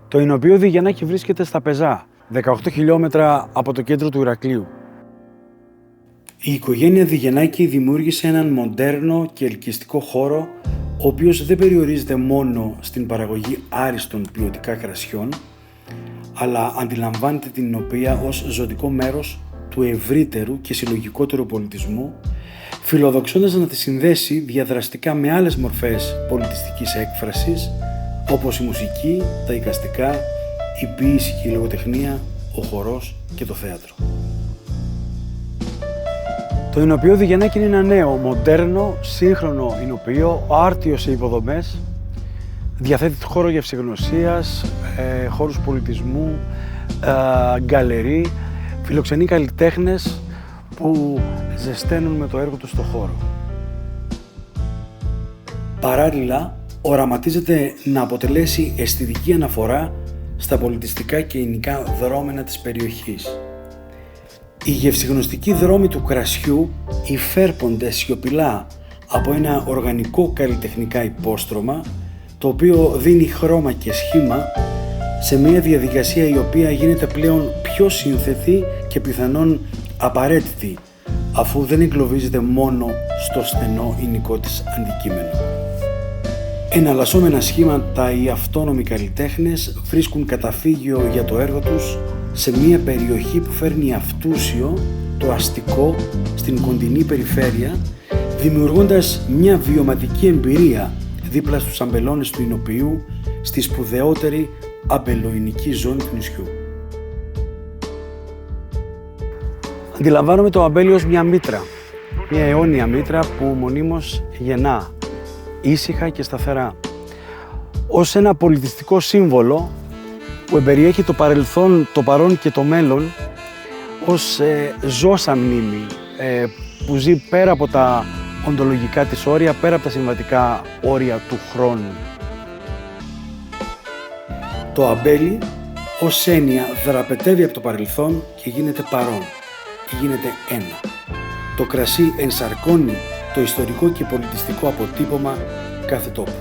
Το Εινοποιείο Διγεννάκη βρίσκεται στα Πεζά, 18 χιλιόμετρα από το κέντρο του Ηρακλείου. Η οικογένεια Διγεννάκη δημιούργησε έναν μοντέρνο και ελκυστικό χώρο, ο οποίος δεν περιορίζεται μόνο στην παραγωγή άριστων ποιοτικά κρασιών, αλλά αντιλαμβάνεται την Εινοπία ως ζωτικό μέρος του ευρύτερου και συλλογικότερου πολιτισμού, φιλοδοξώντας να τη συνδέσει διαδραστικά με άλλες μορφές πολιτιστικής έκφρασης, όπως η μουσική, τα εικαστικά, η ποίηση και η λογοτεχνία, ο χορός και το θέατρο. Το Εινοποιείο Διγεννάκη είναι ένα νέο, μοντέρνο, σύγχρονο εινοποιείο, άρτιο σε υποδομές, διαθέτει χώρο γευσηγνωσίας, χώρους πολιτισμού, γκαλερί, φιλοξενεί καλλιτέχνες που ζεσταίνουν με το έργο τους στο χώρο. Παράλληλα, οραματίζεται να αποτελέσει αισθητική αναφορά στα πολιτιστικά και εινικά δρόμενα της περιοχής. Οι γευσηγνωστικοί δρόμοι του κρασιού υφέρπονται σιωπηλά από ένα οργανικό καλλιτεχνικά υπόστρωμα, το οποίο δίνει χρώμα και σχήμα σε μια διαδικασία η οποία γίνεται πλέον πιο σύνθετη και πιθανόν απαραίτητη, αφού δεν εγκλωβίζεται μόνο στο στενό υλικό της αντικείμενο. Εναλλασσόμενα σχήματα οι αυτόνομοι καλλιτέχνες βρίσκουν καταφύγιο για το έργο τους σε μια περιοχή που φέρνει αυτούσιο το αστικό στην κοντινή περιφέρεια, δημιουργώντας μια βιωματική εμπειρία δίπλα στους αμπελώνες του Εινοποιείου στη σπουδαιότερη αμπελοεινική ζώνη του νησιού. Αντιλαμβάνομαι το αμπέλι ως μια μήτρα, μια αιώνια μήτρα που μονίμως γεννά, ήσυχα και σταθερά, ως ένα πολιτιστικό σύμβολο που εμπεριέχει το παρελθόν, το παρόν και το μέλλον, ως ζώσα μνήμη που ζει πέρα από τα οντολογικά της όρια, πέρα από τα συμβατικά όρια του χρόνου. Το αμπέλι ως έννοια δραπετεύει από το παρελθόν και γίνεται παρόν, γίνεται ένα. Το κρασί ενσαρκώνει το ιστορικό και πολιτιστικό αποτύπωμα κάθε τόπου.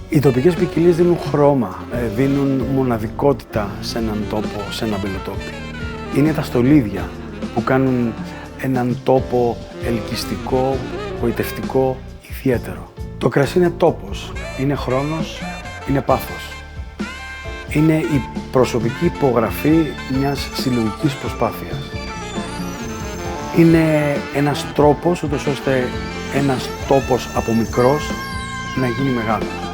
Οι τοπικές ποικιλίες δίνουν χρώμα, δίνουν μοναδικότητα σε έναν τόπο, σε ένα αμπελοτόπι. Είναι τα στολίδια που κάνουν έναν τόπο ελκυστικό, γοητευτικό, ιδιαίτερο. Το κρασί είναι τόπος, είναι χρόνος, είναι πάθος. Είναι η προσωπική υπογραφή μιας συλλογικής προσπάθειας. Είναι ένας τρόπος, ούτως ώστε ένας τόπος από μικρός να γίνει μεγάλος.